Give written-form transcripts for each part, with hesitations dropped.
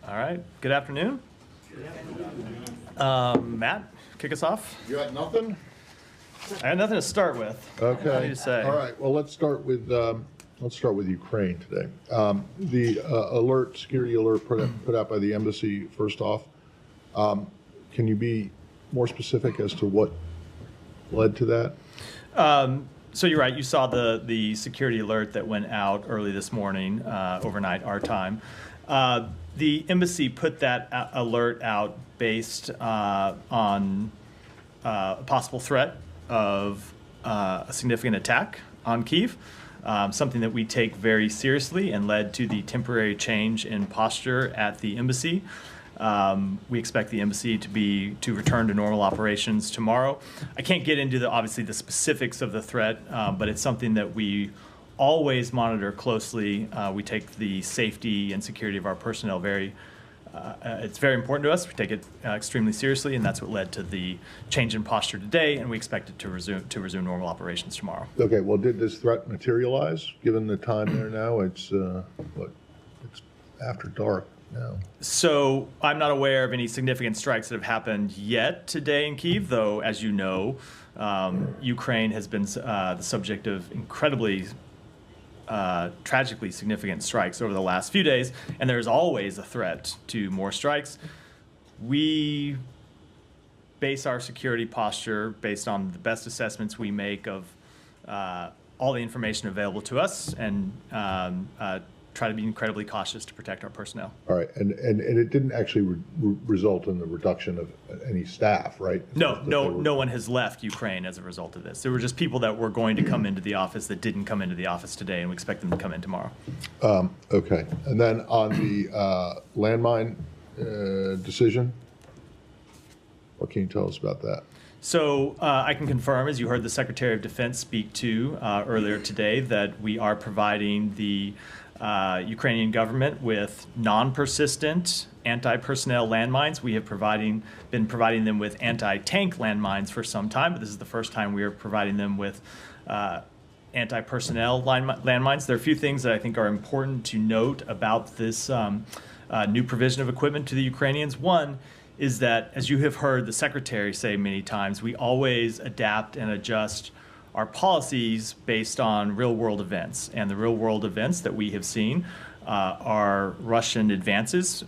All right. Good afternoon. Matt, kick us off. You got nothing? I got nothing to start with. Okay. What do you say? All right. Well, let's start with Ukraine today. The security alert put out by the embassy. First off, can you be more specific as to what led to that? So you're right. You saw the security alert that went out early this morning, overnight our time. The embassy put that alert out based on a possible threat of a significant attack on Kyiv, something that we take very seriously and led to the temporary change in posture at the embassy. We expect the embassy to return to normal operations tomorrow. I can't get into obviously the specifics of the threat, but it's something that we always monitor closely. We take the safety and security of our personnel it's very important to us. We take it extremely seriously, and that's what led to the change in posture today, and we expect it to resume normal operations tomorrow. Okay. Well, did this threat materialize? Given the time there now, it's after dark now. So I'm not aware of any significant strikes that have happened yet today in Kyiv, though, as you know, Ukraine has been the subject of incredibly tragically significant strikes over the last few days, and there's always a threat to more strikes. We base our security posture based on the best assessments we make of all the information available to us, and try to be incredibly cautious to protect our personnel. All right, and it didn't actually result in the reduction of any staff, right? No one has left Ukraine as a result of this. There were just people that were going to come into the office that didn't come into the office today, and we expect them to come in tomorrow. Okay, and then on the landmine decision, what can you tell us about that? So I can confirm, as you heard the Secretary of Defense speak to earlier today, that we are providing the Ukrainian government with non-persistent anti-personnel landmines. We have been providing them with anti-tank landmines for some time, but this is the first time we are providing them with anti-personnel landmines. There are a few things that I think are important to note about this new provision of equipment to the Ukrainians. One is that, as you have heard the Secretary say many times, we always adapt and adjust our policies based on real-world events. And the real-world events that we have seen are Russian advances,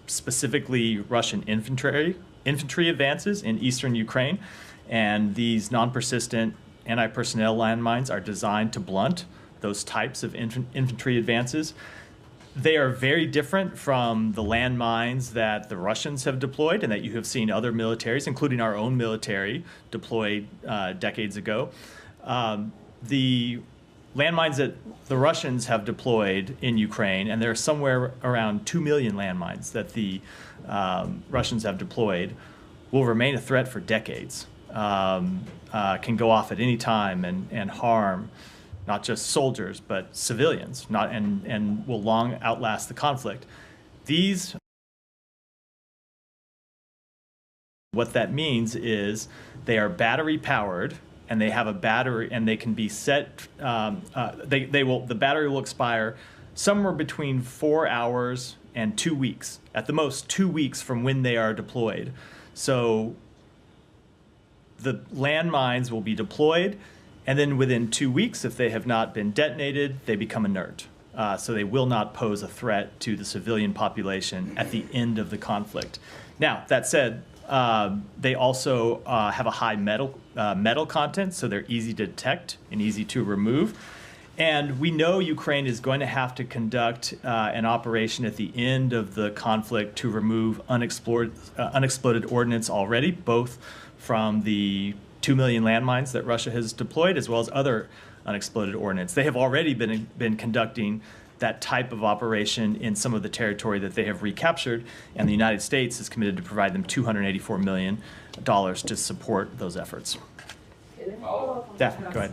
specifically Russian infantry advances in eastern Ukraine. And these non-persistent anti-personnel landmines are designed to blunt those types of infantry advances. They are very different from the landmines that the Russians have deployed and that you have seen other militaries, including our own military, deployed decades ago. The landmines that the Russians have deployed in Ukraine, and there are somewhere around 2 million landmines that the Russians have deployed, will remain a threat for decades, can go off at any time and harm not just soldiers, but civilians, and will long outlast the conflict. What that means is they are battery powered, and they have a battery, and they can be set. The battery will expire somewhere between 4 hours and 2 weeks, at the most 2 weeks from when they are deployed. So the landmines will be deployed, and then within 2 weeks, if they have not been detonated, they become inert. So they will not pose a threat to the civilian population at the end of the conflict. Now, that said, they also have a high metal content, so they're easy to detect and easy to remove. And we know Ukraine is going to have to conduct an operation at the end of the conflict to remove unexploded ordnance already, both from the 2 million landmines that Russia has deployed, as well as other unexploded ordnance. They have already been conducting that type of operation in some of the territory that they have recaptured, and the United States is committed to provide them $284 million to support those efforts. Daphne, go ahead.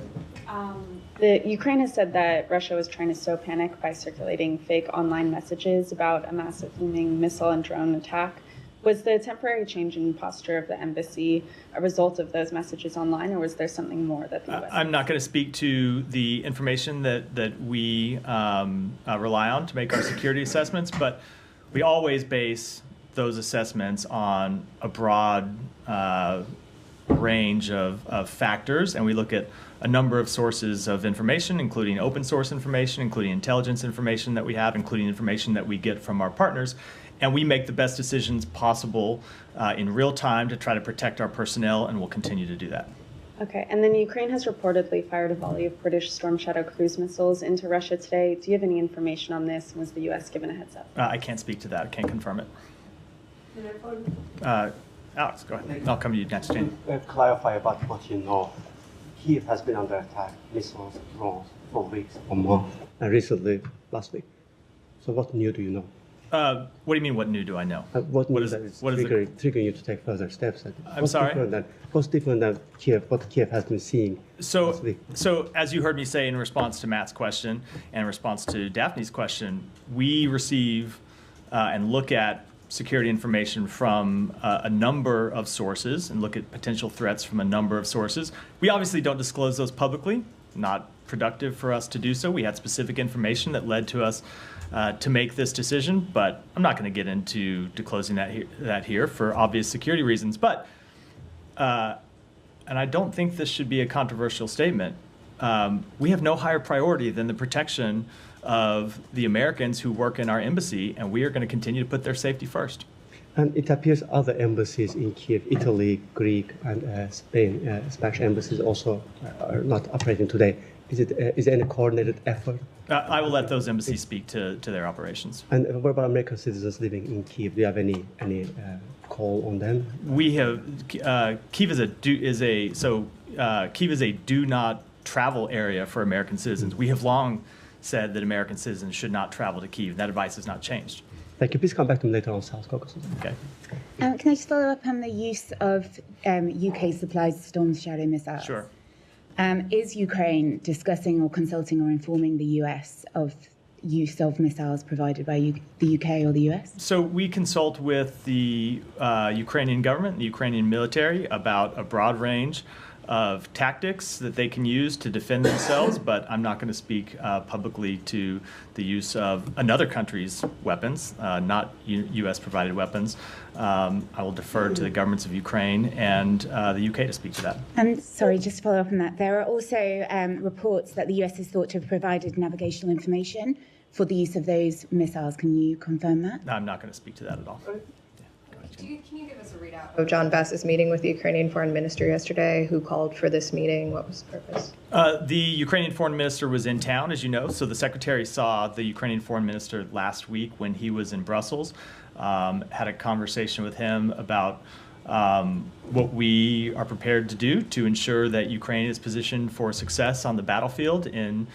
The Ukraine has said that Russia was trying to sow panic by circulating fake online messages about a massive looming missile and drone attack. Was the temporary change in posture of the embassy a result of those messages online, or was there something more that the U.S. I'm not going to speak to the information that we rely on to make our security assessments, but we always base those assessments on a broad range of factors, and we look at a number of sources of information, including open source information, including intelligence information that we have, including information that we get from our partners, and we make the best decisions possible in real time to try to protect our personnel, and we'll continue to do that. Okay, and then Ukraine has reportedly fired a volley of British Storm Shadow cruise missiles into Russia today. Do you have any information on this? Was the U.S. given a heads up? I can't speak to that. I can't confirm it. Alex, go ahead. I'll come to you next, Jane. Clarify about what you know. Kyiv has been under attack, missiles, drones, for weeks or months, and recently, last week. So what new do you know? What do you mean, what new do I know? What is triggering you to take further steps? I'm sorry? What's different than Kyiv, what Kyiv has been seeing last week? So as you heard me say in response to Matt's question and in response to Daphne's question, we receive and look at security information from a number of sources and look at potential threats from a number of sources. We obviously don't disclose those publicly, not productive for us to do so. We had specific information that led to us to make this decision, but I'm not going to get into disclosing that here for obvious security reasons. But, and I don't think this should be a controversial statement, we have no higher priority than the protection of the Americans who work in our embassy, and we are going to continue to put their safety first. And it appears other embassies in Kyiv, Italy, Greek, and Spain, Spanish embassies also are not operating today. Is there any coordinated effort? I will let those embassies speak to their operations. And what about American citizens living in Kyiv? Do you have any call on them? We have Kyiv is a do not travel area for American citizens. We have long said that American citizens should not travel to Kyiv. That advice has not changed. Thank you. Please come back to me later on South Caucasus. Okay. Can I just follow up on the use of UK supplied Storm Shadow missiles? Sure. Is Ukraine discussing or consulting or informing the US of use of missiles provided by the UK or the US? So we consult with the Ukrainian government, the Ukrainian military, about a broad range of tactics that they can use to defend themselves, but I'm not going to speak publicly to the use of another country's weapons, not U.S.-provided weapons. I will defer to the governments of Ukraine and the UK to speak to that. And sorry, just to follow up on that, there are also reports that the US is thought to have provided navigational information for the use of those missiles. Can you confirm that? No, I'm not going to speak to that at all. Can you give us a readout of John Bass's meeting with the Ukrainian foreign minister yesterday? Who called for this meeting? What was the purpose? The Ukrainian foreign minister was in town, as you know, so the secretary saw the Ukrainian foreign minister last week when he was in Brussels, had a conversation with him about what we are prepared to do to ensure that Ukraine is positioned for success on the battlefield in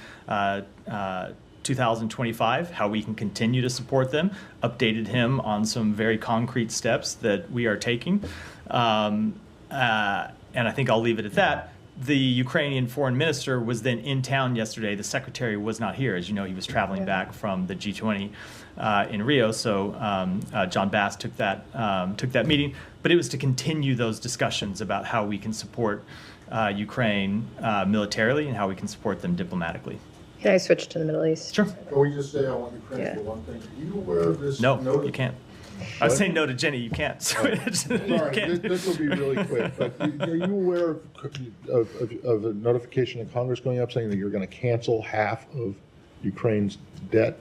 2025, how we can continue to support them, updated him on some very concrete steps that we are taking. And I think I'll leave it at that. The Ukrainian foreign minister was then in town yesterday. The secretary was not here. As you know, he was traveling back from the G20 in Rio. So John Bass took that meeting. But it was to continue those discussions about how we can support Ukraine militarily and how we can support them diplomatically. Can I switch to the Middle East? Sure. Can we just say I want Ukraine for one thing? Are you aware of this? No, notice? you can't. I was saying no to Jenny. You can't. So Sorry, this will be really quick. But are you aware of a notification in Congress going up saying that you're going to cancel half of Ukraine's debt?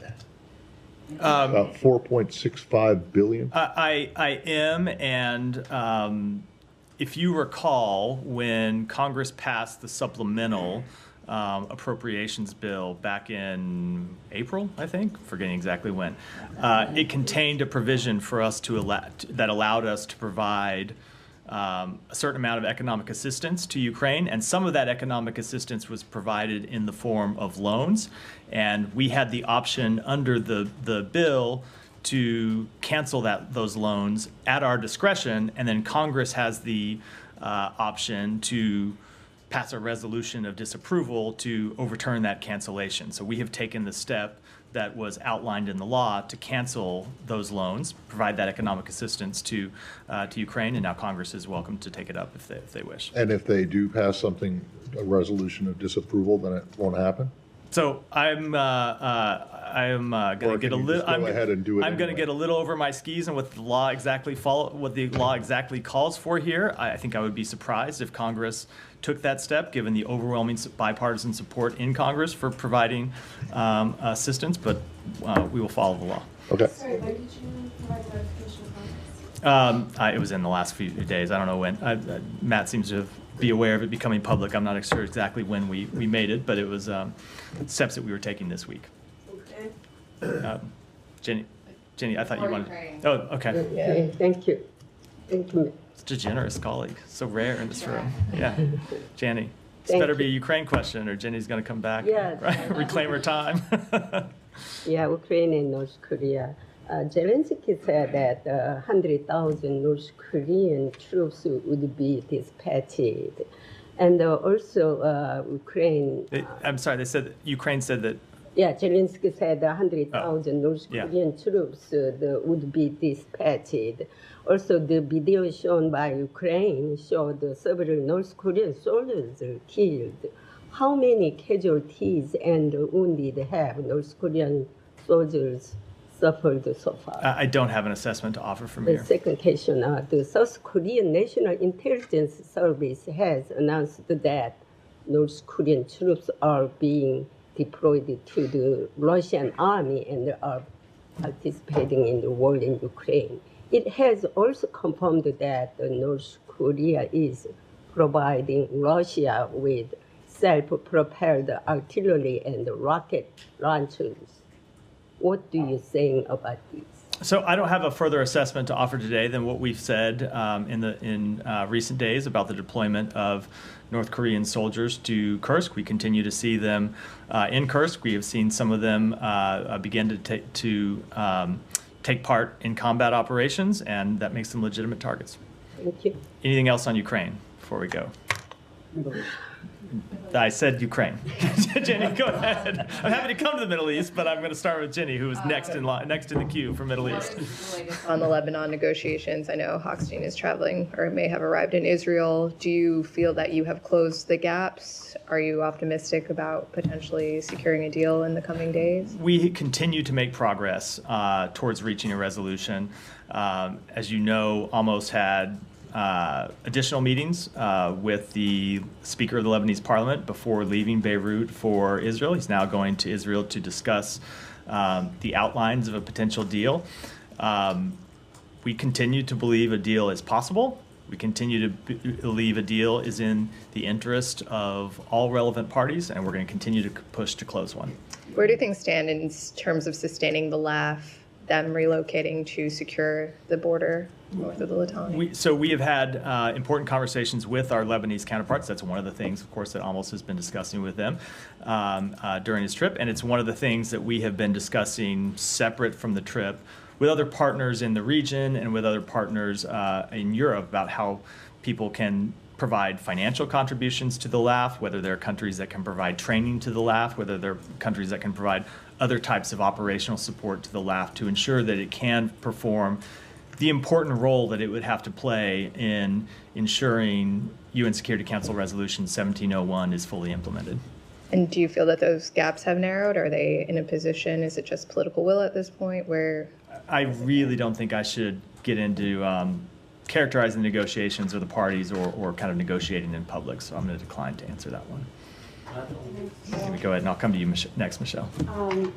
About $4.65 billion. I am, and if you recall, when Congress passed the supplemental appropriations bill back in April, I think, forgetting exactly when, it contained a provision for us that allowed us to provide a certain amount of economic assistance to Ukraine, and some of that economic assistance was provided in the form of loans, and we had the option under the bill to cancel those loans at our discretion, and then Congress has the option to pass a resolution of disapproval to overturn that cancellation. So we have taken the step that was outlined in the law to cancel those loans, provide that economic assistance to Ukraine, and now Congress is welcome to take it up if they wish. And if they do pass something, a resolution of disapproval, then it won't happen? So I'm going to Or get a can you little. just go ahead and do it I'm going to anyway? get a little over my skis and what the law exactly calls for here. I think I would be surprised if Congress took that step, given the overwhelming bipartisan support in Congress for providing assistance. But we will follow the law. Okay. Sorry, when did you provide notification of Congress? It was in the last few days. I don't know when. Matt seems to be aware of it becoming public. I'm not sure exactly when we made it, but it was steps that we were taking this week. Okay. Jenny, I thought you wanted. Ukraine. Oh, okay. Okay, thank you. Thank you. Such a generous colleague. So rare in this room. Yeah. Jenny, this Thank better be a you. Ukraine question or Jenny's going to come back. Yes. Right? Reclaim her time. Yeah, Ukraine and North Korea. Zelensky said that 100,000 North Korean troops would be dispatched. And also Ukraine, I'm sorry, Ukraine said that. yeah, Zelensky said 100,000 North yeah. Korean troops would be dispatched. Also, the video shown by Ukraine showed several North Korean soldiers killed. How many casualties and wounded have North Korean soldiers suffered so far? I don't have an assessment to offer from The here. second question, the South Korean National Intelligence Service has announced that North Korean troops are being deployed to the Russian army and are participating in the war in Ukraine. It has also confirmed that North Korea is providing Russia with self-propelled artillery and rocket launchers. What do you think about this? So I don't have a further assessment to offer today than what we've said in recent days about the deployment of North Korean soldiers to Kursk. We continue to see them in Kursk. We have seen some of them begin to take part in combat operations, and that makes them legitimate targets. Thank you. Anything else on Ukraine before we go? I said Ukraine. Jenny, go ahead. I'm happy to come to the Middle East, but I'm going to start with Jenny, who is next in the queue for Middle East. On the Lebanon negotiations, I know Hochstein is traveling or may have arrived in Israel. Do you feel that you have closed the gaps? Are you optimistic about potentially securing a deal in the coming days? We continue to make progress towards reaching a resolution. As you know, Amos had additional meetings with the Speaker of the Lebanese Parliament before leaving Beirut for Israel. He's now going to Israel to discuss the outlines of a potential deal. We continue to believe a deal is possible. We continue to believe a deal is in the interest of all relevant parties, and we're going to continue to push to close one. Where do things stand in terms of sustaining the LAF, them relocating to secure the border north of the Litani? We have had important conversations with our Lebanese counterparts. That's one of the things, of course, that Amos has been discussing with them during his trip. And it's one of the things that we have been discussing separate from the trip with other partners in the region and with other partners in Europe about how people can provide financial contributions to the LAF, whether there are countries that can provide training to the LAF, whether there are countries that can provide other types of operational support to the LAF to ensure that it can perform the important role that it would have to play in ensuring UN Security Council Resolution 1701 is fully implemented. And do you feel that those gaps have narrowed? Are they in a position, is it just political will at this point where? I really don't think I should get into characterizing the negotiations or the parties or kind of negotiating in public, so I'm going to decline to answer that one. Let me go ahead and I'll come to you next, Michelle.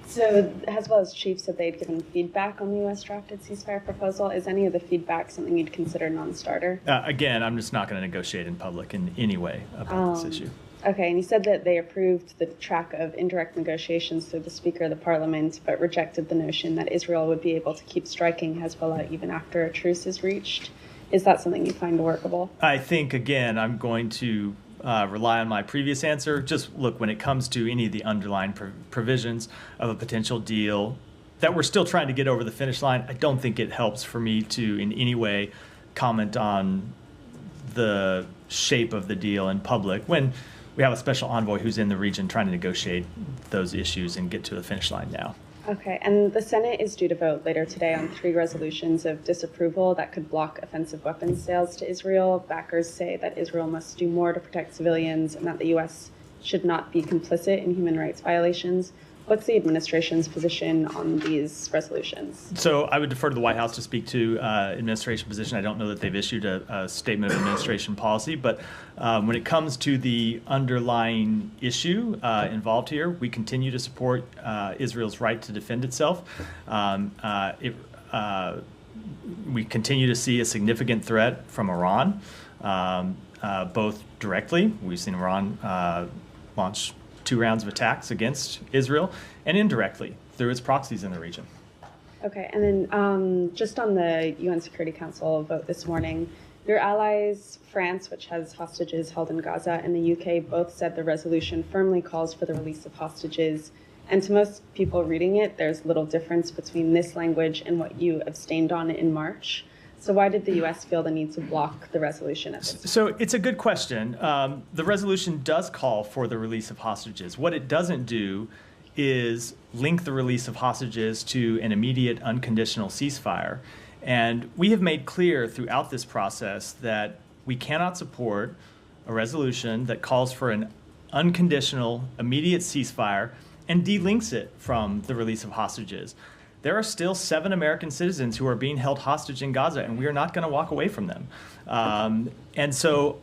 So Hezbollah's chief said they'd given feedback on the U.S. drafted ceasefire proposal. Is any of the feedback something you'd consider non-starter? Again, I'm just not going to negotiate in public in any way about this issue. Okay, and he said that they approved the track of indirect negotiations through the Speaker of the Parliament, but rejected the notion that Israel would be able to keep striking Hezbollah even after a truce is reached. Is that something you find workable? I think, again, I'm going to rely on my previous answer. Just look, when it comes to any of the underlying provisions of a potential deal that we're still trying to get over the finish line, I don't think it helps for me to in any way comment on the shape of the deal in public when we have a special envoy who's in the region trying to negotiate those issues and get to the finish line now. Okay, and the Senate is due to vote later today on 3 resolutions of disapproval that could block offensive weapons sales to Israel. Backers say that Israel must do more to protect civilians and that the U.S. should not be complicit in human rights violations. What's the administration's position on these resolutions? So I would defer to the White House to speak to administration position. I don't know that they've issued a statement of administration policy, but when it comes to the underlying issue involved here, we continue to support Israel's right to defend itself. We continue to see a significant threat from Iran, both directly. We've seen Iran launch 2 rounds of attacks against Israel, and indirectly through its proxies in the region. Okay, and then just on the UN Security Council vote this morning, your allies, France, which has hostages held in Gaza, and the UK both said the resolution firmly calls for the release of hostages. And to most people reading it, there's little difference between this language and what you abstained on in March. So why did the U.S. feel the need to block the resolution at this time? So it's a good question. The resolution does call for the release of hostages. What it doesn't do is link the release of hostages to an immediate unconditional ceasefire. And we have made clear throughout this process that we cannot support a resolution that calls for an unconditional, immediate ceasefire and delinks it from the release of hostages. There are still 7 American citizens who are being held hostage in Gaza, and we are not going to walk away from them. And so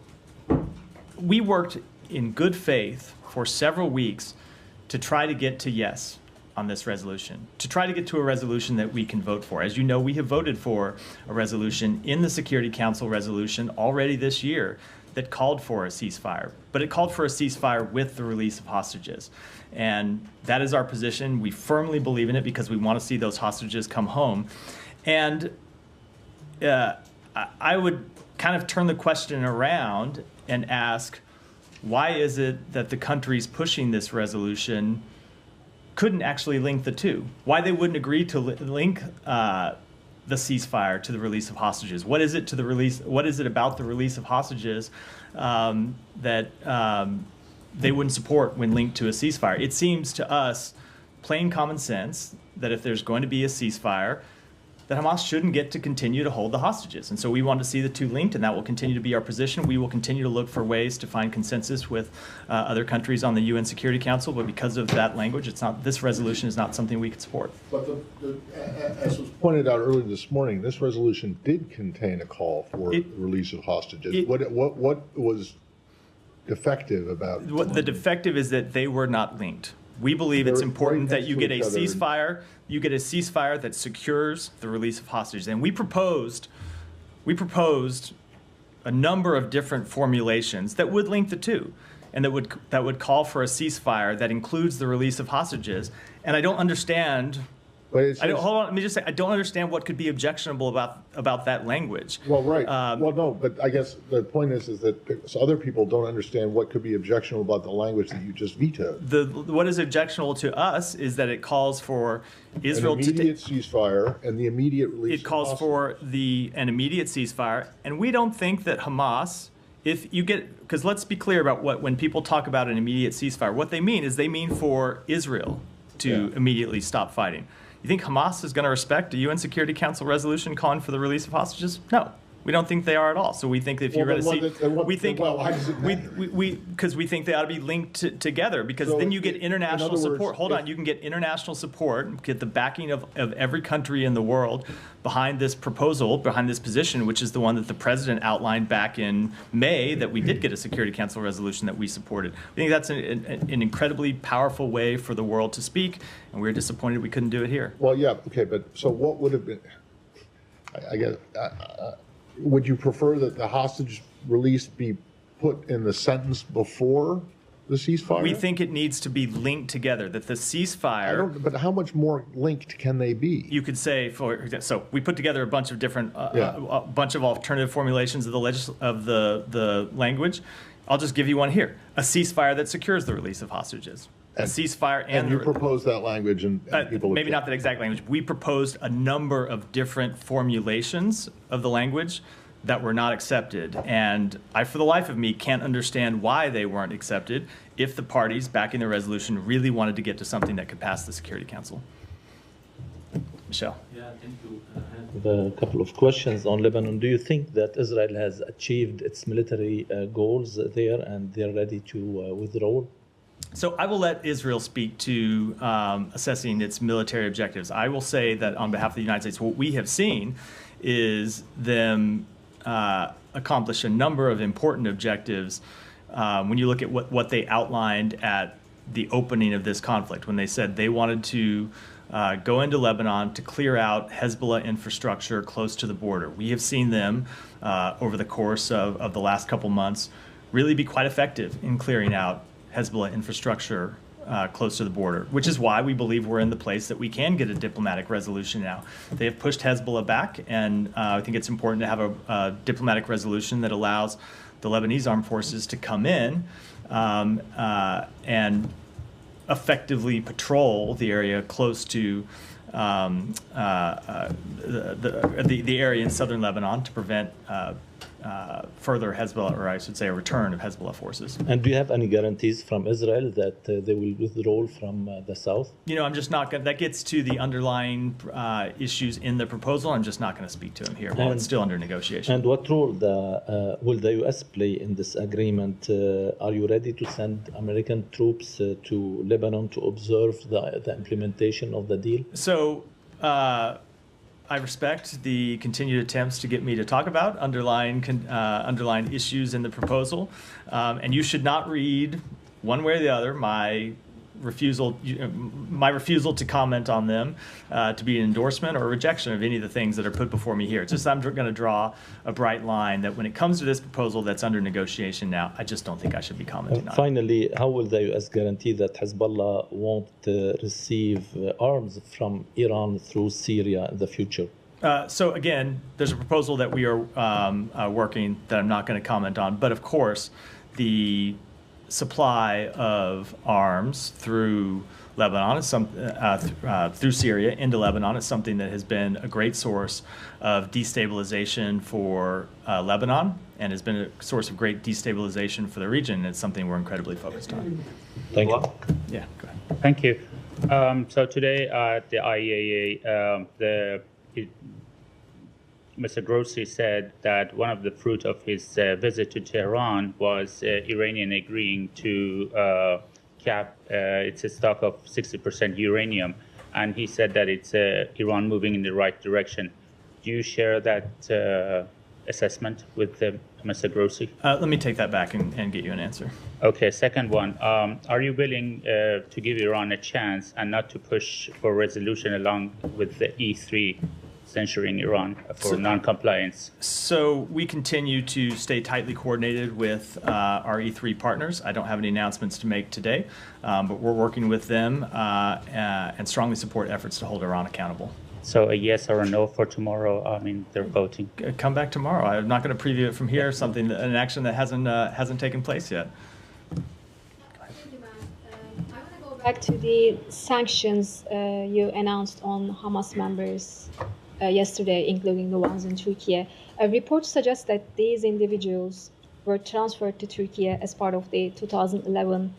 we worked in good faith for several weeks to try to get to yes on this resolution, to try to get to a resolution that we can vote for. As you know, we have voted for a resolution in the Security Council resolution already this year that called for a ceasefire, but it called for a ceasefire with the release of hostages. And that is our position. We firmly believe in it because we want to see those hostages come home. And I would kind of turn the question around and ask, why is it that the countries pushing this resolution couldn't actually link the two? Why they wouldn't agree to link the ceasefire to the release of hostages? What is it to the release? What is it about the release of hostages that they wouldn't support when linked to a ceasefire? It seems to us plain common sense that if there's going to be a ceasefire, that Hamas shouldn't get to continue to hold the hostages. And so we want to see the two linked, and that will continue to be our position. We will continue to look for ways to find consensus with other countries on the UN Security Council, but because of that language, this resolution is not something we could support. But as was pointed out earlier this morning, this resolution did contain a call for the release of hostages. What was defective about it? The defective is that they were not linked. We believe it's important that you get a ceasefire. You get a ceasefire that secures the release of hostages. And we proposed a number of different formulations that would link the two, and that would call for a ceasefire that includes the release of hostages. And I don't understand. Hold on. Let me just say, I don't understand what could be objectionable about that language. Well, right. Well, no, but I guess the point is that other people don't understand what could be objectionable about the language that you just vetoed. What is objectionable to us is that it calls for Israel an immediate ceasefire and the immediate release. It calls for an immediate ceasefire, and we don't think that Hamas. Because let's be clear about when people talk about an immediate ceasefire, what they mean is they mean for Israel to immediately stop fighting. You think Hamas is going to respect a UN Security Council resolution calling for the release of hostages? No, we don't think they are at all. So we think that if you're going to see, because we think they ought to be linked together. Because then you get international support. Hold on, you can get international support, get the backing of every country in the world behind this proposal, behind this position, which is the one that the president outlined back in May, that we did get a Security Council resolution that we supported. I think that's an incredibly powerful way for the world to speak, and we're disappointed we couldn't do it here. Well, yeah, okay, but so what would have been, I guess, would you prefer that the hostage release be put in the sentence before the ceasefire? We think it needs to be linked together, that the ceasefire... But how much more linked can they be? You could say, so we put together a bunch of different, a bunch of alternative formulations of the language. I'll just give you one here. A ceasefire that secures the release of hostages. A ceasefire and you proposed that language and people... Maybe not that exact language. We proposed a number of different formulations of the language that were not accepted. And I, for the life of me, can't understand why they weren't accepted if the parties backing the resolution really wanted to get to something that could pass the Security Council. Michelle. Yeah, thank you. I have a couple of questions on Lebanon. Do you think that Israel has achieved its military goals there and they're ready to withdraw? So I will let Israel speak to assessing its military objectives. I will say that on behalf of the United States, what we have seen is them accomplish a number of important objectives when you look at what they outlined at the opening of this conflict, when they said they wanted to go into Lebanon to clear out Hezbollah infrastructure close to the border. We have seen them over the course of the last couple months really be quite effective in clearing out Hezbollah infrastructure close to the border, which is why we believe we're in the place that we can get a diplomatic resolution now. They have pushed Hezbollah back, and I think it's important to have a diplomatic resolution that allows the Lebanese armed forces to come in and effectively patrol the area close to the area in southern Lebanon to prevent further Hezbollah, or I should say a return of Hezbollah forces. And do you have any guarantees from Israel that they will withdraw from the south? You know, I'm just not going to, that gets to the underlying issues in the proposal. I'm just not going to speak to them here while it's still under negotiation. And what role will the U.S. play in this agreement? Are you ready to send American troops to Lebanon to observe the implementation of the deal? So, I respect the continued attempts to get me to talk about underlying issues in the proposal, and you should not read one way or the other my refusal to comment on them to be an endorsement or a rejection of any of the things that are put before me here. It's just I'm going to draw a bright line that when it comes to this proposal that's under negotiation now, I just don't think I should be commenting on it. Finally, how will the U.S. guarantee that Hezbollah won't receive arms from Iran through Syria in the future? So again, there's a proposal that we are working that I'm not going to comment on, but of course, the supply of arms through Lebanon is through Syria into Lebanon is something that has been a great source of destabilization for Lebanon and has been a source of great destabilization for the region. And it's something we're incredibly focused on. Thank you. Yeah, go ahead. Thank you. So today at the IAEA, Mr. Grossi said that one of the fruit of his visit to Tehran was Iranian agreeing to cap its stock of 60% uranium, and he said that it's Iran moving in the right direction. Do you share that assessment with Mr. Grossi? Let me take that back and get you an answer. Okay, second one. Are you willing to give Iran a chance and not to push for resolution along with the E3 censuring Iran for non-compliance? So we continue to stay tightly coordinated with our E3 partners. I don't have any announcements to make today, but we're working with them and strongly support efforts to hold Iran accountable. So a yes or a no for tomorrow? I mean, they're voting. Come back tomorrow. I'm not going to preview it from here. An action that hasn't taken place yet. Back to the sanctions you announced on Hamas members yesterday, including the ones in Turkey. A report suggests that these individuals were transferred to Turkey as part of the 2011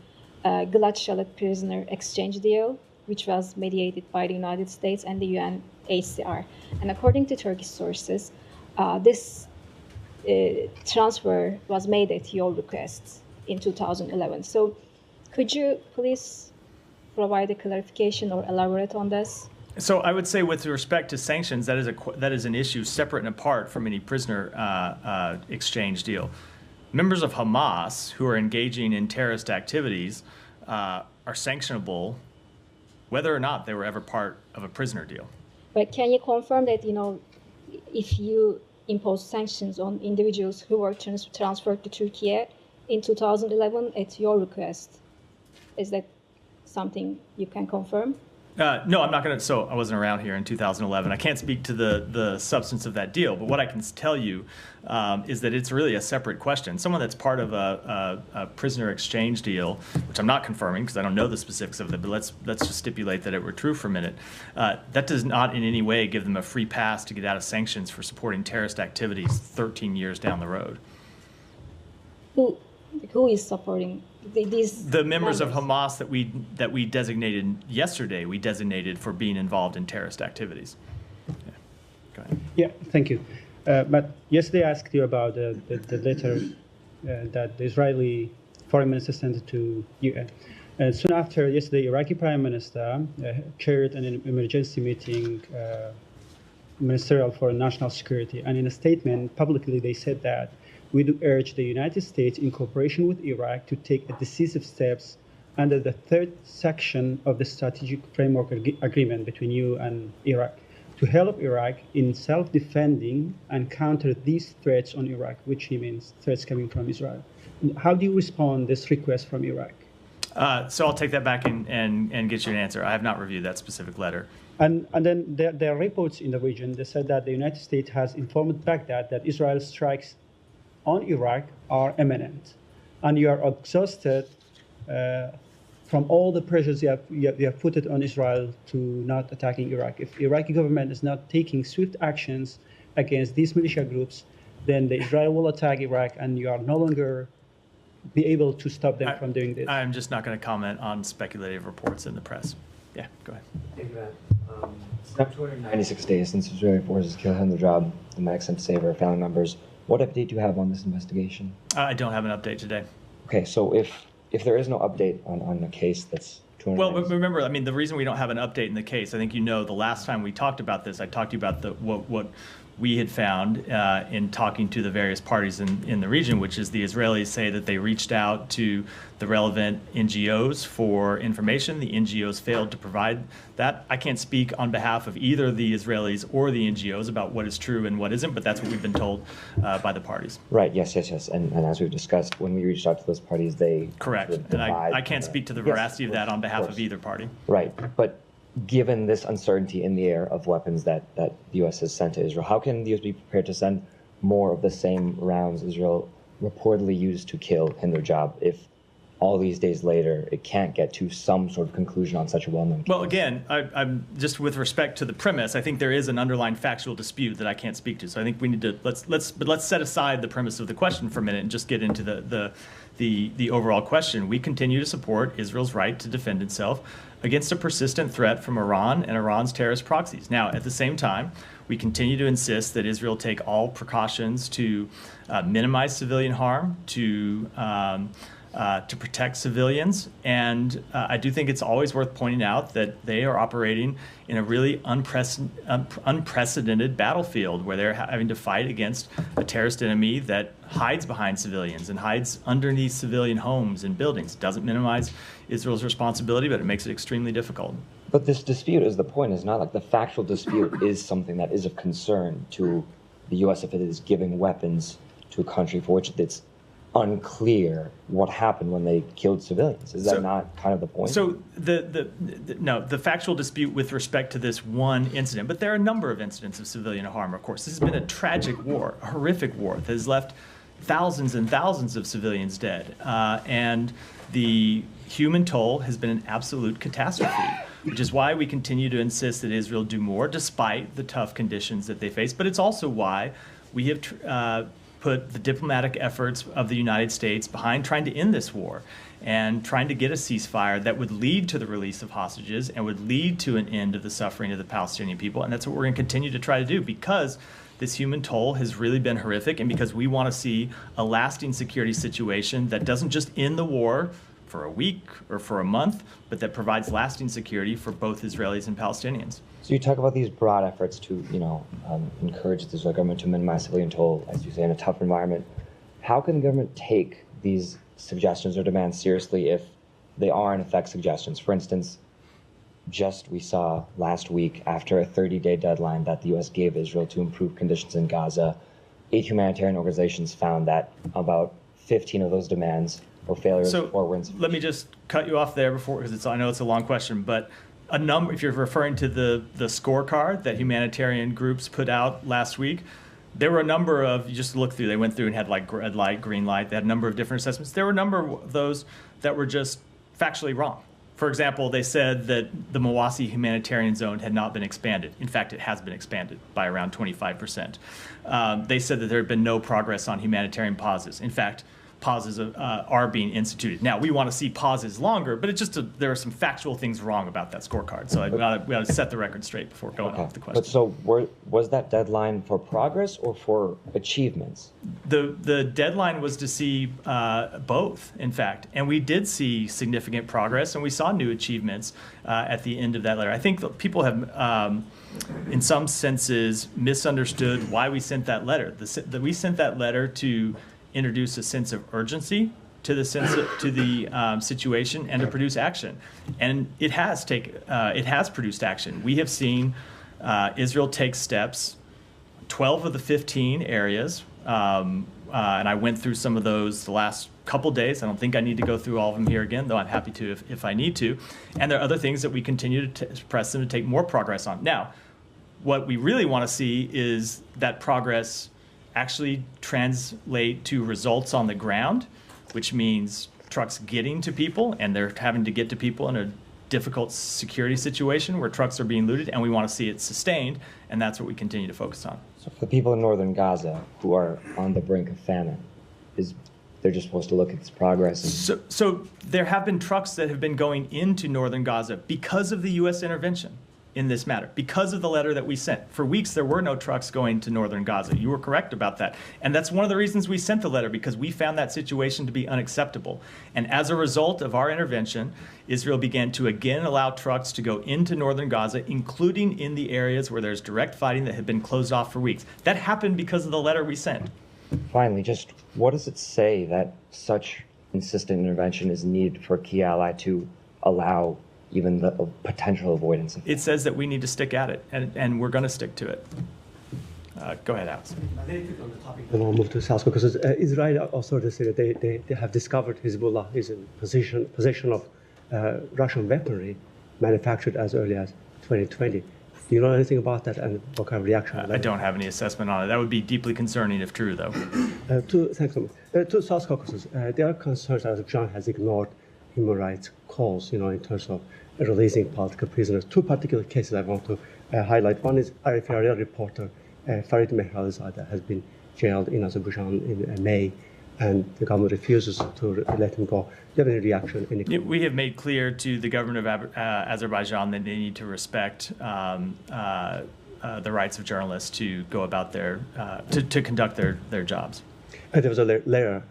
Gilad Shalit prisoner exchange deal, which was mediated by the United States and the UNHCR. And according to Turkish sources, this transfer was made at your request in 2011. So could you please provide a clarification or elaborate on this? So I would say with respect to sanctions, that is an issue separate and apart from any prisoner exchange deal. Members of Hamas who are engaging in terrorist activities are sanctionable whether or not they were ever part of a prisoner deal. But can you confirm that, if you impose sanctions on individuals who were transferred to Turkey in 2011 at your request, is that something you can confirm? No, I'm not going to. So I wasn't around here in 2011. I can't speak to the substance of that deal. But what I can tell you is that it's really a separate question. Someone that's part of a prisoner exchange deal, which I'm not confirming because I don't know the specifics of it, but let's just stipulate that it were true for a minute. That does not in any way give them a free pass to get out of sanctions for supporting terrorist activities 13 years down the road. Who is supporting the members of Hamas that we designated yesterday? We designated for being involved in terrorist activities. Yeah. Go ahead. Yeah, thank you. But yesterday I asked you about the letter that the Israeli foreign minister sent to UN. And soon after, yesterday, Iraqi Prime Minister chaired an emergency meeting ministerial for national security. And in a statement publicly, they said that we do urge the United States in cooperation with Iraq to take decisive steps under the third section of the strategic framework agreement between you and Iraq to help Iraq in self-defending and counter these threats on Iraq, which he means threats coming from Israel. How do you respond to this request from Iraq? So I'll take that back and get you an answer. I have not reviewed that specific letter. And then there are reports in the region that said that the United States has informed Baghdad that Israel's strikes on Iraq are imminent. And you are exhausted from all the pressures you have put it on Israel to not attacking Iraq. If Iraqi government is not taking swift actions against these militia groups, then Israel will attack Iraq and you are no longer be able to stop them from doing this. I'm just not going to comment on speculative reports in the press. Yeah, go ahead. Thank you, Matt. It's now 296 days since Israeli forces killed Hamdullah, the Maxim Saver family members. What update do you have on this investigation? I don't have an update today. Okay, so if there is no update on the case that's 296... Well, but remember, I mean, the reason we don't have an update in the case, I think you know, the last time we talked about this, I talked to you about what we had found in talking to the various parties in the region, which is the Israelis say that they reached out to the relevant NGOs for information. The NGOs failed to provide that. I can't speak on behalf of either the Israelis or the NGOs about what is true and what isn't, but that's what we've been told by the parties. Right, yes. And as we've discussed, when we reached out to those parties, they... Correct, and I can't speak to the veracity of that on behalf of either party. Right, but given this uncertainty in the air of weapons that the U.S. has sent to Israel, how can the U.S. be prepared to send more of the same rounds Israel reportedly used to kill Hinderjob if all these days later it can't get to some sort of conclusion on such a well-known case? Well, again, I'm just with respect to the premise, I think there is an underlying factual dispute that I can't speak to. So I think we need to let's set aside the premise of the question for a minute and just get into the overall question. We continue to support Israel's right to defend itself against a persistent threat from Iran and Iran's terrorist proxies. Now, at the same time, we continue to insist that Israel take all precautions to minimize civilian harm, to protect civilians. And I do think it's always worth pointing out that they are operating in a really unprecedented battlefield where they're having to fight against a terrorist enemy that hides behind civilians and hides underneath civilian homes and buildings. It doesn't minimize Israel's responsibility, but it makes it extremely difficult. But this dispute is the point, is not like the factual dispute is something that is of concern to the U.S. if it is giving weapons to a country for which it's unclear what happened when they killed civilians. Is that not kind of the point? So the factual dispute with respect to this one incident, but there are a number of incidents of civilian harm, of course. This has been a tragic war, a horrific war that has left thousands and thousands of civilians dead. And the human toll has been an absolute catastrophe, which is why we continue to insist that Israel do more despite the tough conditions that they face. But it's also why we have put the diplomatic efforts of the United States behind trying to end this war and trying to get a ceasefire that would lead to the release of hostages and would lead to an end of the suffering of the Palestinian people. And that's what we're going to continue to try to do, because this human toll has really been horrific, and because we want to see a lasting security situation that doesn't just end the war for a week or for a month, but that provides lasting security for both Israelis and Palestinians. So you talk about these broad efforts to, encourage the Israeli government to minimize civilian toll, as you say, in a tough environment. How can the government take these suggestions or demands seriously if they are in effect suggestions? For instance, we saw last week, after a 30-day deadline that the U.S. gave Israel to improve conditions in Gaza, 8 humanitarian organizations found that about 15 of those demands were failures or were insufficient. Let me just cut you off there because I know it's a long question, but a number, if you're referring to the scorecard that humanitarian groups put out last week, there were a number of, you just look through, they went through and had like red light, green light, they had a number of different assessments. There were a number of those that were just factually wrong. For example, they said that the Mawasi humanitarian zone had not been expanded. In fact, it has been expanded by around 25%. They said that there had been no progress on humanitarian pauses. In fact, pauses are being instituted. Now, we want to see pauses longer, but there are some factual things wrong about that scorecard. So we got to set the record straight before going off the question. But so was that deadline for progress or for achievements? The deadline was to see both, in fact, and we did see significant progress, and we saw new achievements at the end of that letter. I think that people have, in some senses, misunderstood why we sent that letter. We sent that letter to introduce a sense of urgency to the situation and to produce action, and it has produced action. We have seen Israel take steps. 12 of the 15 areas, and I went through some of those the last couple days. I don't think I need to go through all of them here again, though I'm happy to if I need to. And there are other things that we continue to press them to take more progress on. Now, what we really want to see is that progress actually translate to results on the ground, which means trucks getting to people, and they're having to get to people in a difficult security situation where trucks are being looted, and we want to see it sustained, and that's what we continue to focus on. So for people in northern Gaza who are on the brink of famine, they're just supposed to look at this progress? So there have been trucks that have been going into northern Gaza because of the U.S. intervention in this matter, because of the letter that we sent. For weeks, there were no trucks going to northern Gaza. You were correct about that. And that's one of the reasons we sent the letter, because we found that situation to be unacceptable. And as a result of our intervention, Israel began to again allow trucks to go into northern Gaza, including in the areas where there's direct fighting that had been closed off for weeks. That happened because of the letter we sent. Finally, just what does it say that such insistent intervention is needed for a key ally to allow even the potential avoidance of it? It says that we need to stick at it, and we're going to stick to it. Go ahead, Alex. And I'll move to South because Israeli authorities say that they have discovered Hezbollah is in possession of Russian weaponry manufactured as early as 2020. Do you know anything about that, and what kind of reaction? I don't have any assessment on it. That would be deeply concerning if true, though. Thanks so much. To South Caucasus, there are concerns that Azerbaijan has ignored human rights calls, in terms of releasing political prisoners. Two particular cases I want to highlight. One is Arif Ariel reporter Farid Mehralizadeh has been jailed in Azerbaijan in May, and the government refuses to let him go. Do you have any reaction? We have made clear to the government of Azerbaijan that they need to respect the rights of journalists to go about to conduct their jobs. There was a letter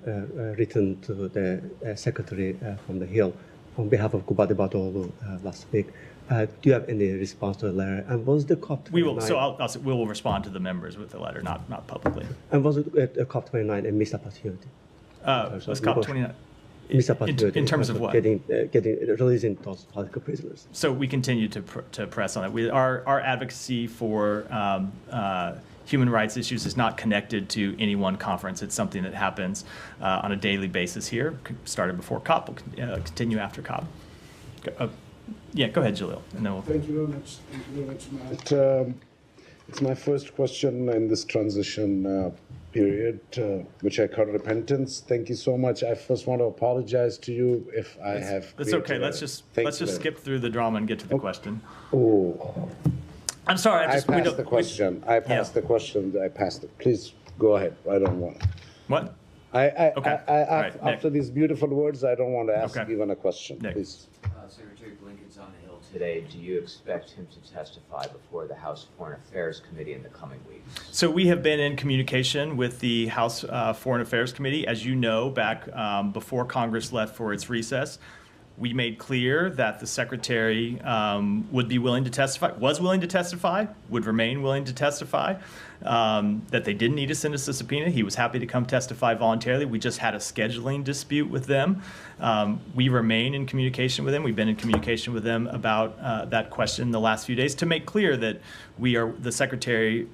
written to the secretary from the Hill on behalf of Gubadibadoglu last week. Do you have any response to the letter? And was the COP29? We will. So we will respond to the members with the letter, not publicly. And was it COP29 a missed opportunity? Was COP29 missed opportunity in terms of what? Getting releasing those political prisoners. So we continue to press on it. Our advocacy for human rights issues is not connected to any one conference. It's something that happens on a daily basis here. Started before COP, will continue after COP. Yeah, go ahead, Jalil. And then Thank you very much. Thank you very much, Matt. It's my first question in this transition period, which I call repentance. Thank you so much. I first want to apologize to you if I have. It's okay. Let's just skip through the drama and get to the question. Oh. I'm sorry. I passed the question. I passed the question. I passed it. Please go ahead. I don't want to. What? After these beautiful words, I don't want to ask even a question. Nick. Please. Secretary Blinken's on the Hill today. Do you expect him to testify before the House Foreign Affairs Committee in the coming weeks? So we have been in communication with the House Foreign Affairs Committee. As you know, back before Congress left for its recess, we made clear that the Secretary would be willing to testify, was willing to testify, would remain willing to testify, that they didn't need to send us a subpoena. He was happy to come testify voluntarily. We just had a scheduling dispute with them. We remain in communication with them. We've been in communication with them about that question the last few days to make clear that the Secretary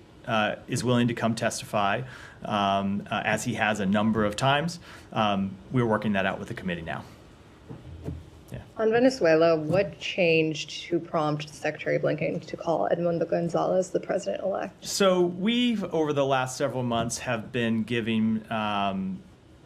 is willing to come testify, as he has a number of times. We're working that out with the committee now. On Venezuela, what changed to prompt Secretary Blinken to call Edmundo Gonzalez the president-elect? So we've, over the last several months, have been giving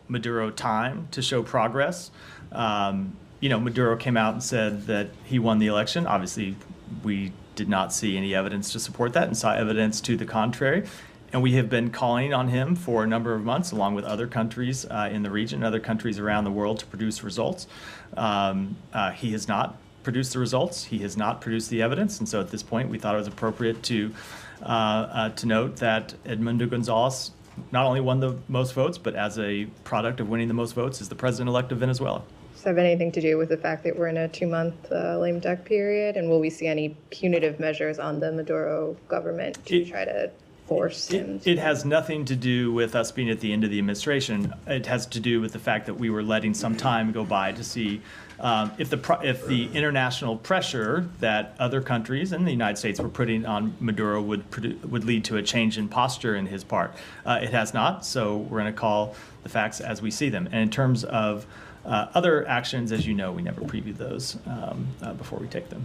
Maduro time to show progress. Maduro came out and said that he won the election. Obviously, we did not see any evidence to support that and saw evidence to the contrary. And we have been calling on him for a number of months, along with other countries in the region, other countries around the world, to produce results. He has not produced the results. He has not produced the evidence. And so at this point, we thought it was appropriate to note that Edmundo Gonzalez not only won the most votes, but as a product of winning the most votes, is the president-elect of Venezuela. Does that have anything to do with the fact that we're in a 2-month lame duck period? And will we see any punitive measures on the Maduro government to try to force him? It has nothing to do with us being at the end of the administration. It has to do with the fact that we were letting some time go by to see if the international pressure that other countries and the United States were putting on Maduro would lead to a change in posture in his part. It has not, so we're going to call the facts as we see them. And in terms of other actions, as you know, we never preview those before we take them.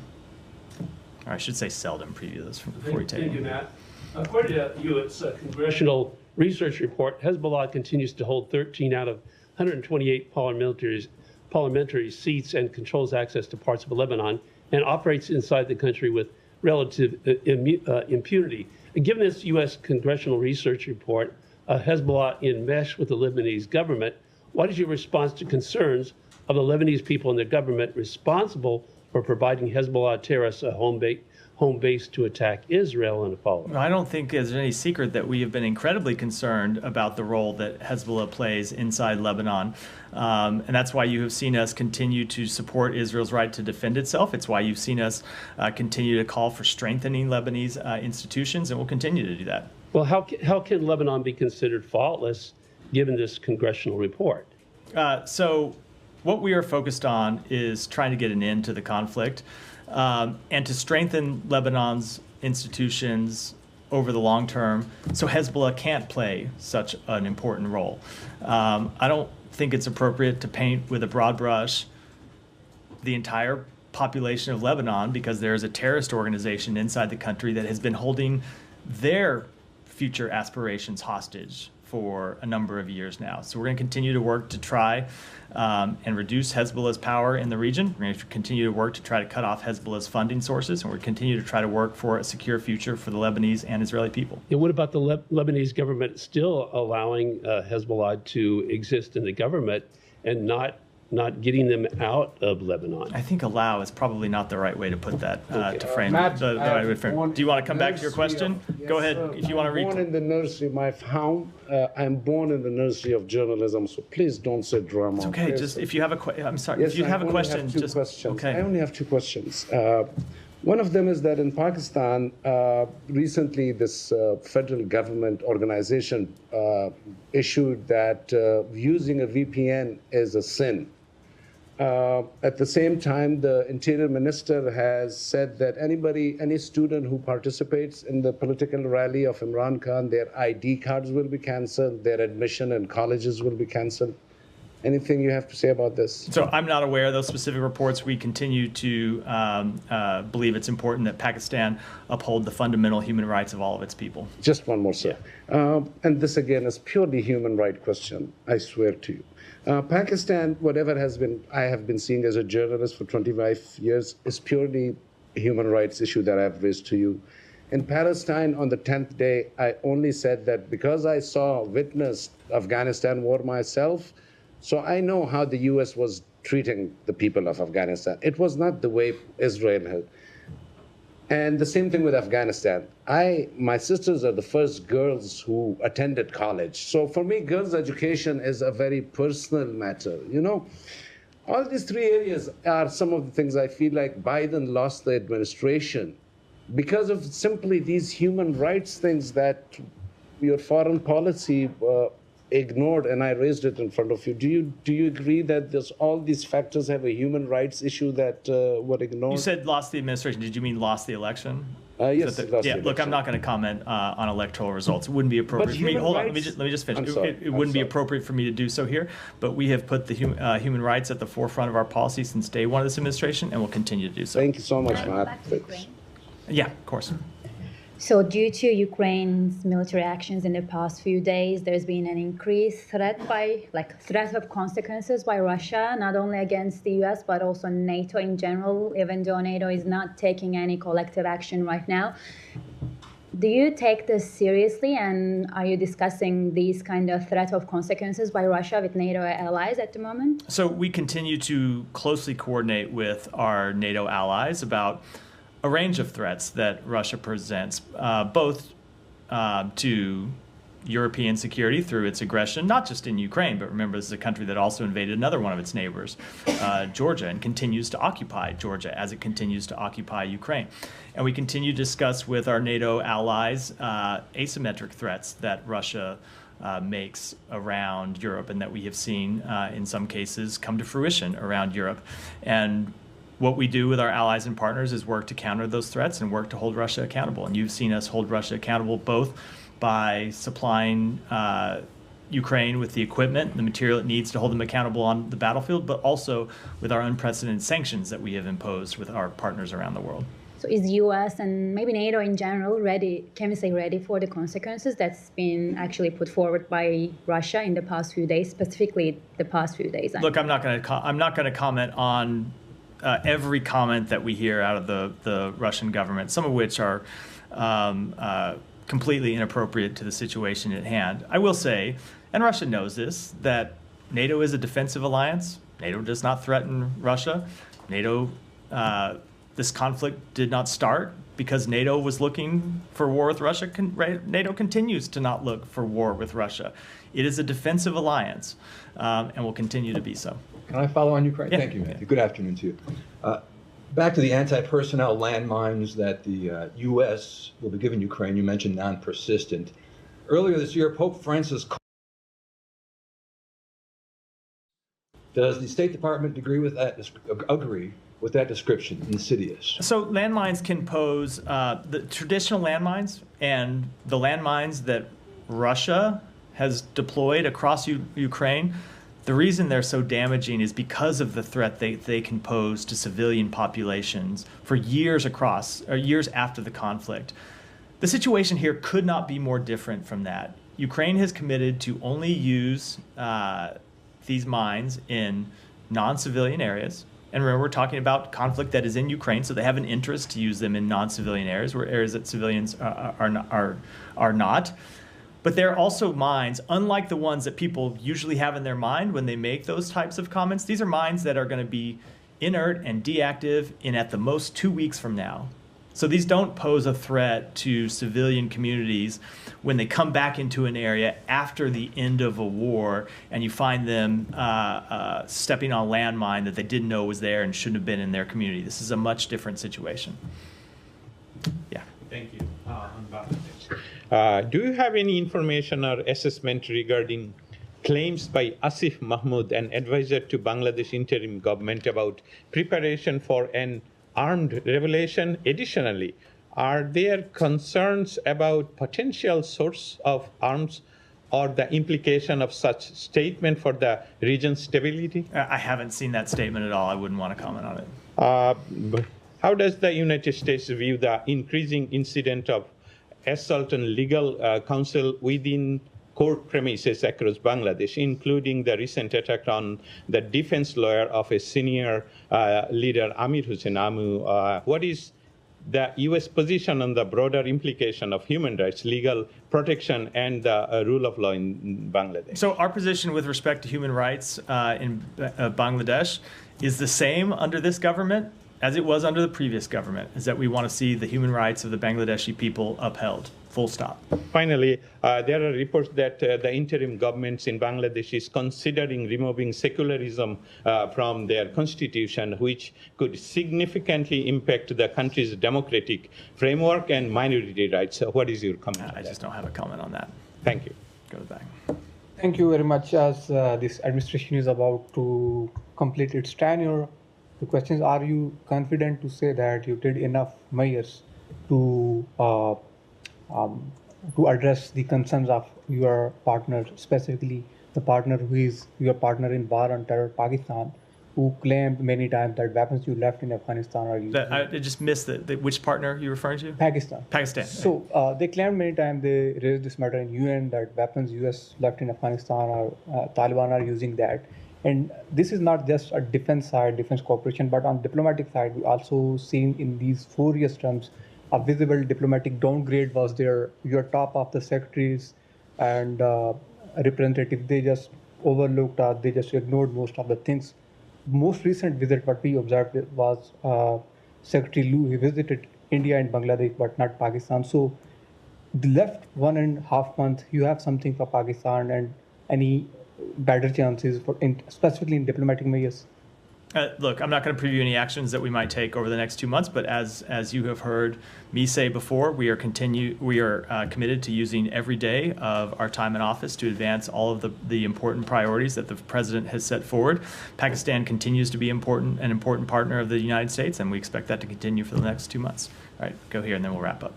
Or I should say seldom preview those before we take them. Thank you, Matt. According to U.S. Congressional Research Report, Hezbollah continues to hold 13 out of 128 parliamentary seats and controls access to parts of Lebanon and operates inside the country with relative impunity. Given this U.S. Congressional Research Report, Hezbollah enmeshed with the Lebanese government, what is your response to concerns of the Lebanese people and the government responsible for providing Hezbollah terrorists a home base to attack Israel and follow? I don't think there's any secret that we have been incredibly concerned about the role that Hezbollah plays inside Lebanon. And that's why you have seen us continue to support Israel's right to defend itself. It's why you've seen us continue to call for strengthening Lebanese institutions, and we'll continue to do that. Well, how can Lebanon be considered faultless given this congressional report? So what we are focused on is trying to get an end to the conflict. And to strengthen Lebanon's institutions over the long term so Hezbollah can't play such an important role. I don't think it's appropriate to paint with a broad brush the entire population of Lebanon because there is a terrorist organization inside the country that has been holding their future aspirations hostage for a number of years now. So we're going to continue to work to try and reduce Hezbollah's power in the region. We're going to continue to work to try to cut off Hezbollah's funding sources, and we're going to continue to try to work for a secure future for the Lebanese and Israeli people. And what about the Lebanese government still allowing Hezbollah to exist in the government and not getting them out of Lebanon? I think allow is probably not the right way to put that, to frame it. The right way to frame it. Do you want to come back to your question? Go ahead, if you want to read. I'm born in the nursery, I'm born in the nursery of journalism, so please don't say drama. It's okay, just if you have a question, I'm sorry, if you have a question, just, okay. I only have 2 questions. One of them is that in Pakistan, recently this federal government organization issued that using a VPN is a sin. At the same time, the Interior Minister has said that any student who participates in the political rally of Imran Khan, their ID cards will be canceled, their admission in colleges will be canceled. Anything you have to say about this? So I'm not aware of those specific reports. We continue to believe it's important that Pakistan uphold the fundamental human rights of all of its people. Just one more, sir. And this, again, is purely human right question, I swear to you. Pakistan, whatever I have been seeing as a journalist for 25 years, is purely a human rights issue that I've raised to you. In Palestine, on the 10th day, I only said that because I witnessed Afghanistan war myself, so I know how the U.S. was treating the people of Afghanistan. It was not the way Israel had. And the same thing with Afghanistan. My sisters are the first girls who attended college. So for me, girls' education is a very personal matter. You know, all these 3 areas are some of the things I feel like Biden lost the administration because of simply these human rights things that your foreign policy ignored, and I raised it in front of you. Do you agree that all these factors have a human rights issue that were ignored? You said lost the administration. Did you mean lost the election? Yes. Look, I'm not going to comment on electoral results. It wouldn't be appropriate for me. Hold on, let me just finish. It wouldn't be appropriate for me to do so here, but we have put the human rights at the forefront of our policy since day one of this administration, and we'll continue to do so. Thank you so much, Matt. Yeah, of course. So due to Ukraine's military actions in the past few days, there's been an increased threat of consequences by Russia, not only against the US, but also NATO in general, even though NATO is not taking any collective action right now. Do you take this seriously, and are you discussing these kind of threat of consequences by Russia with NATO allies at the moment? So we continue to closely coordinate with our NATO allies about a range of threats that Russia presents, both to European security through its aggression, not just in Ukraine, but remember this is a country that also invaded another one of its neighbors, Georgia, and continues to occupy Georgia as it continues to occupy Ukraine. And we continue to discuss with our NATO allies asymmetric threats that Russia makes around Europe and that we have seen in some cases come to fruition around Europe. And what we do with our allies and partners is work to counter those threats and work to hold Russia accountable. And you've seen us hold Russia accountable both by supplying Ukraine with the equipment, the material it needs to hold them accountable on the battlefield, but also with our unprecedented sanctions that we have imposed with our partners around the world. So is US and maybe NATO in general ready, can we say ready for the consequences that's been actually put forward by Russia in the past few days, specifically the past few days? Look, I'm not going to comment on every comment that we hear out of the Russian government, some of which are completely inappropriate to the situation at hand. I will say, and Russia knows this, that NATO is a defensive alliance. NATO does not threaten Russia. NATO, this conflict did not start because NATO was looking for war with Russia. NATO continues to not look for war with Russia. It is a defensive alliance and will continue to be so. Can I follow on Ukraine? Yeah. Thank you, Matthew. Good afternoon to you. Back to the anti-personnel landmines that the U.S. will be giving Ukraine. You mentioned non-persistent. Earlier this year, Pope Francis. Does the State Department agree with that description, insidious? So landmines can pose the traditional landmines and the landmines that Russia has deployed across Ukraine. The reason they're so damaging is because of the threat they can pose to civilian populations for years after the conflict. The situation here could not be more different from that. Ukraine has committed to only use these mines in non-civilian areas. And remember, we're talking about conflict that is in Ukraine, so they have an interest to use them in non-civilian areas, where areas that civilians are not. But they're also mines, unlike the ones that people usually have in their mind when they make those types of comments. These are mines that are going to be inert and deactive in at the most 2 weeks from now. So these don't pose a threat to civilian communities when they come back into an area after the end of a war and you find them stepping on a landmine that they didn't know was there and shouldn't have been in their community. This is a much different situation. Yeah. Thank you. Do you have any information or assessment regarding claims by Asif Mahmood, an advisor to Bangladesh interim government, about preparation for an armed revolution? Additionally, are there concerns about potential source of arms or the implication of such statement for the region's stability? I haven't seen that statement at all. I wouldn't want to comment on it. But how does the United States view the increasing incident of assault on legal counsel within court premises across Bangladesh, including the recent attack on the defense lawyer of a senior leader, Amir Hussein Amu? What is the U.S. position on the broader implication of human rights, legal protection, and the rule of law in Bangladesh? So our position with respect to human rights in Bangladesh is the same under this government as it was under the previous government, is that we want to see the human rights of the Bangladeshi people upheld, full stop. Finally, there are reports that the interim governments in Bangladesh is considering removing secularism from their constitution, which could significantly impact the country's democratic framework and minority rights. So what is your comment on that? I just don't have a comment on that. Thank you. Go to the back. Thank you very much. As this administration is about to complete its tenure, the question is, are you confident to say that you did enough measures to address the concerns of your partner, specifically the partner who is your partner in war on terror, Pakistan, who claimed many times that weapons you left in Afghanistan are used? I just missed which partner you're referring to? Pakistan. Pakistan. So they claimed many times, they raised this matter in UN, that weapons US left in Afghanistan or Taliban are using that. And this is not just a defense side, defense cooperation, but on diplomatic side, we also seen in these 4 years terms a visible diplomatic downgrade was there. Your top of the secretaries and representatives, they just overlooked or they just ignored most of the things. Most recent visit, what we observed was Secretary Lu. He visited India and Bangladesh, but not Pakistan. So the left 1.5 months, you have something for Pakistan and any better chances for, specifically in diplomatic measures? Look, I'm not going to preview any actions that we might take over the next 2 months, but as you have heard me say before, we are committed to using every day of our time in office to advance all of the important priorities that the president has set forward. Pakistan continues to be an important partner of the United States, and we expect that to continue for the next 2 months. All right, go here, and then we'll wrap up.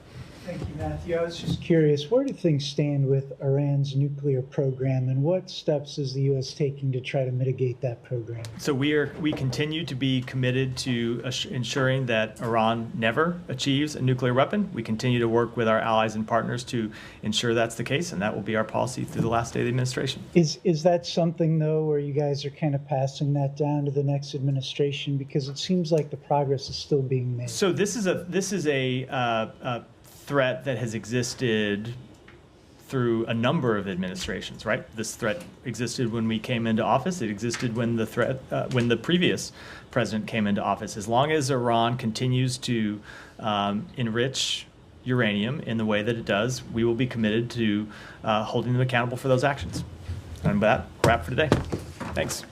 Thank you, Matthew. I was just curious, where do things stand with Iran's nuclear program, and what steps is the U.S. taking to try to mitigate that program? So we continue to be committed to ensuring that Iran never achieves a nuclear weapon. We continue to work with our allies and partners to ensure that's the case, and that will be our policy through the last day of the administration. Is that something, though, where you guys are kind of passing that down to the next administration? Because it seems like the progress is still being made. So this is a threat that has existed through a number of administrations, right? This threat existed when we came into office. It existed when the previous president came into office. As long as Iran continues to enrich uranium in the way that it does, we will be committed to holding them accountable for those actions. And with that, wrap for today. Thanks.